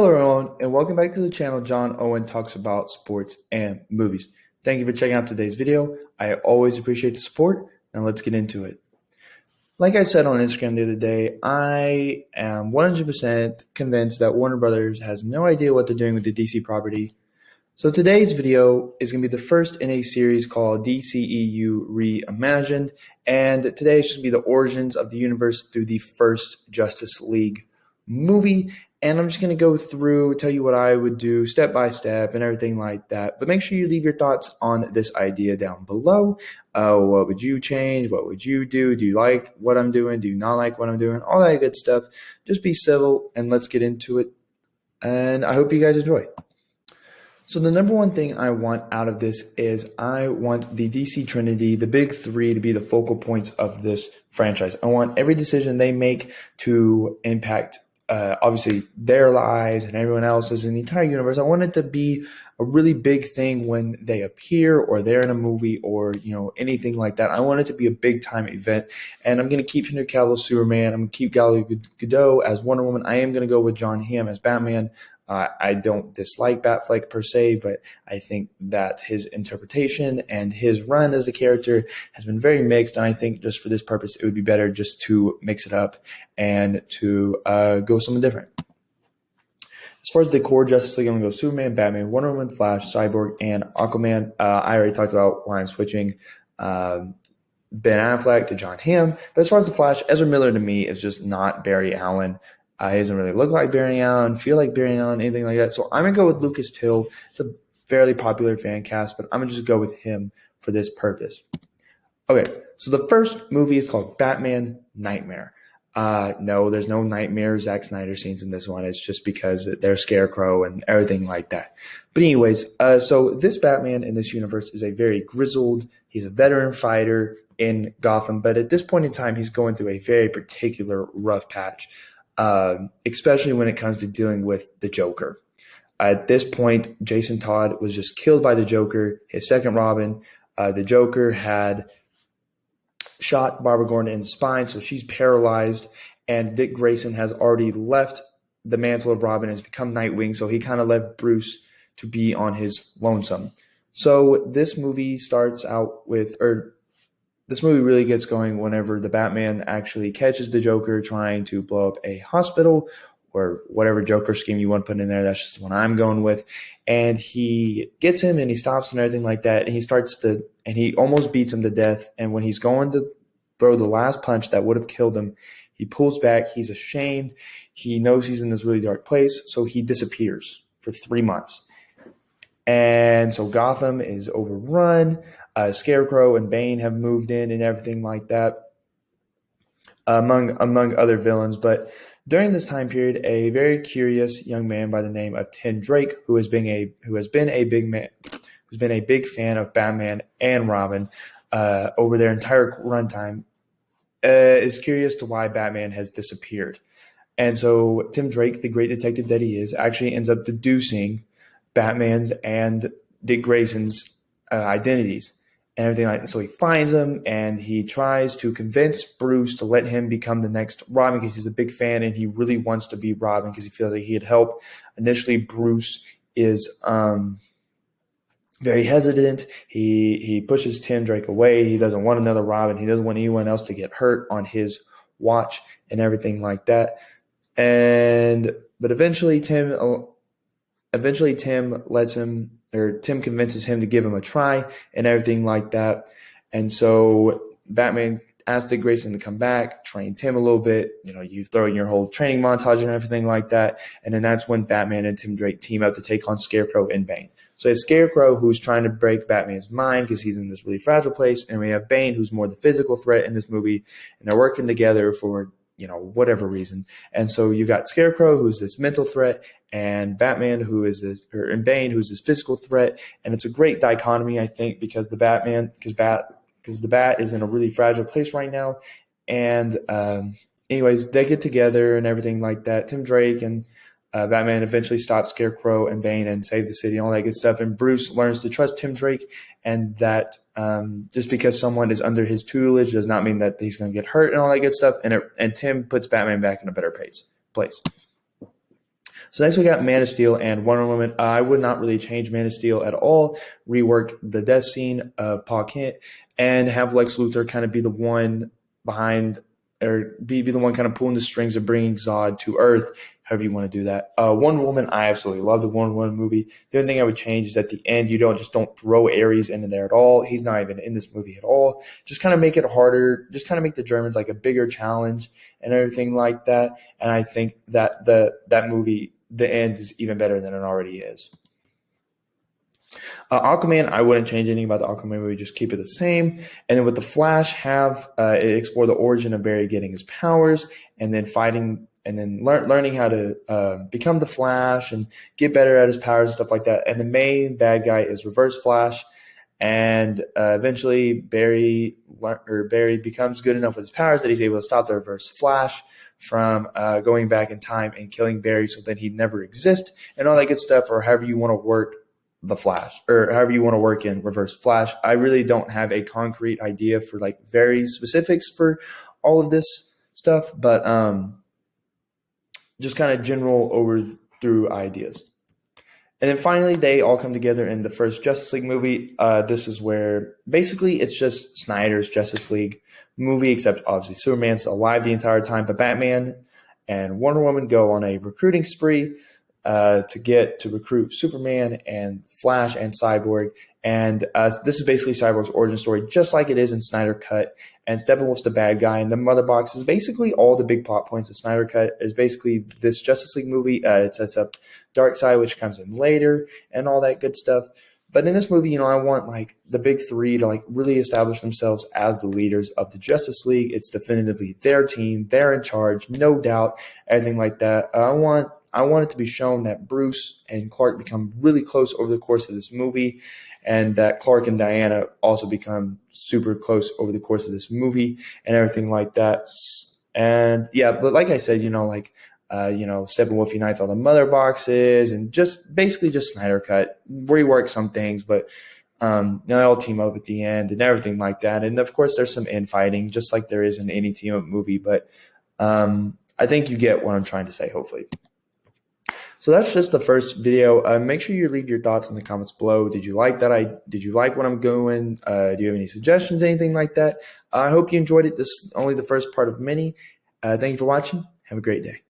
Hello everyone, and welcome back to the channel. Owen talks about sports and movies. Thank you for checking out today's video. I always appreciate the support. Now let's get into it. Like I said on Instagram the other day, I am 100% convinced that Warner Brothers has no idea what they're doing with the DC property. So today's video is going to be the first in a series called DCEU Reimagined, and today is going to be the origins of the universe through the first Justice League movie. And I'm just going to go through, tell you what I would do step by step and everything like that. But make sure you leave your thoughts on this idea down below. What would you change? What would you do? Do you like what I'm doing? Do you not like what I'm doing? All that good stuff. Just be civil and let's get into it. And I hope you guys enjoy. So the number one thing I want out of this is I want the DC Trinity, the big three, to be the focal points of this franchise. I want every decision they make to impact obviously their lives and everyone else's in the entire universe. I want it to be a really big thing when they appear or they're in a movie or, anything like that. I want it to be a big time event. And I'm going to keep Henry Cavill as Superman. I'm going to keep Gal Gadot as Wonder Woman. I am going to go with John Hamm as Batman. I don't dislike Batfleck per se, but I think that his interpretation and his run as a character has been very mixed. And I think just for this purpose, it would be better just to mix it up and to go with something different. As far as the core Justice League, I'm going to go Superman, Batman, Wonder Woman, Flash, Cyborg, and Aquaman. I already talked about why I'm switching Ben Affleck to John Hamm. But as far as the Flash, Ezra Miller to me is just not Barry Allen. He doesn't really look like Barry Allen, feel like Barry Allen, anything like that. So I'm going to go with Lucas Till. It's a fairly popular fan cast, but I'm going to just go with him for this purpose. Okay, so the first movie is called Batman Nightmare. No, there's no Nightmare Zack Snyder scenes in this one. It's just because they're Scarecrow and everything like that. But anyways, so this Batman in this universe is a very grizzled, he's a veteran fighter in Gotham, but at this point in time, he's going through a very particular rough patch. Especially when it comes to dealing with the Joker. At this point, Jason Todd was just killed by the Joker, his second Robin. The Joker had shot Barbara Gordon in the spine, so she's paralyzed, and Dick Grayson has already left the mantle of Robin and has become Nightwing, so he kind of left Bruce to be on his lonesome. So this movie starts out with, this movie really gets going whenever the Batman actually catches the Joker trying to blow up a hospital or whatever Joker scheme you want to put in there. That's just the one I'm going with. And he gets him and he stops him and everything like that. And he almost beats him to death. And when he's going to throw the last punch that would have killed him, he pulls back. He's ashamed. He knows he's in this really dark place. So he disappears for 3 months. And so Gotham is overrun. Scarecrow and Bane have moved in and everything like that, among other villains. But during this time period, a very curious young man by the name of Tim Drake, who has been a big fan of Batman and Robin over their entire runtime, is curious to why Batman has disappeared. And so Tim Drake, the great detective that he is, actually ends up deducing Batman's and Dick Grayson's identities and everything like that. So he finds them and he tries to convince Bruce to let him become the next Robin because he's a big fan and he really wants to be Robin because he feels like he'd help. Initially, Bruce is very hesitant. He pushes Tim Drake away. He doesn't want another Robin. He doesn't want anyone else to get hurt on his watch and everything like that. But eventually Tim Tim convinces him to give him a try and everything like that. And so Batman asked Dick Grayson to come back, train Tim a little bit. You throw in your whole training montage and everything like that. And then that's when Batman and Tim Drake team up to take on Scarecrow and Bane. So it's Scarecrow who's trying to break Batman's mind because he's in this really fragile place. And we have Bane who's more the physical threat in this movie. And they're working together for whatever reason. And so you got Scarecrow, who's this mental threat, and Batman, and Bane, who's this physical threat. And it's a great dichotomy, I think, because the Bat is in a really fragile place right now. And anyways, they get together and everything like that. Tim Drake and Batman eventually stops Scarecrow and Bane and save the city, all that good stuff. And Bruce learns to trust Tim Drake, and that just because someone is under his tutelage does not mean that he's going to get hurt and all that good stuff. And Tim puts Batman back in a better place. So next we got Man of Steel and Wonder Woman. I would not really change Man of Steel at all. Rework the death scene of Pa Kent and have Lex Luthor kind of be the one behind, or be the one kind of pulling the strings of bringing Zod to Earth, however you want to do that. Wonder Woman, I absolutely love the Wonder Woman movie. The only thing I would change is at the end, you don't throw Ares into there at all. He's not even in this movie at all. Just kind of make it harder. Just kind of make the Germans like a bigger challenge and everything like that. And I think that that movie, the end, is even better than it already is. Aquaman, I wouldn't change anything about the Aquaman movie, just keep it the same. And then with the Flash, have it explore the origin of Barry getting his powers, and then fighting, and then learning how to become the Flash and get better at his powers and stuff like that. And the main bad guy is Reverse Flash, and eventually Barry becomes good enough with his powers that he's able to stop the Reverse Flash from going back in time and killing Barry, so that he'd never exist, and all that good stuff, or however you want to work the Flash, or however you want to work in Reverse Flash. I really don't have a concrete idea for like very specifics for all of this stuff, but just kind of general through ideas. And then finally, they all come together in the first Justice League movie. This is where basically it's just Snyder's Justice League movie, except obviously Superman's alive the entire time, but Batman and Wonder Woman go on a recruiting spree to recruit Superman and Flash and Cyborg. And this is basically Cyborg's origin story, just like it is in Snyder Cut. And Steppenwolf's the bad guy. And the Mother Box is basically all the big plot points of Snyder Cut is basically this Justice League movie. It sets up Darkseid, which comes in later, and all that good stuff. But in this movie, I want like the big three to like really establish themselves as the leaders of the Justice League. It's definitively their team. They're in charge, no doubt, everything like that. I want it to be shown that Bruce and Clark become really close over the course of this movie, and that Clark and Diana also become super close over the course of this movie and everything like that. And yeah, but like I said, Steppenwolf unites all the Mother Boxes, and just basically just Snyder Cut, rework some things, but they all team up at the end and everything like that. And of course, there's some infighting, just like there is in any team up movie. But I think you get what I'm trying to say, hopefully. So that's just the first video. Make sure you leave your thoughts in the comments below. Did you like that? Did you like what I'm going? Do you have any suggestions, anything like that? I hope you enjoyed it. This is only the first part of many. Thank you for watching. Have a great day.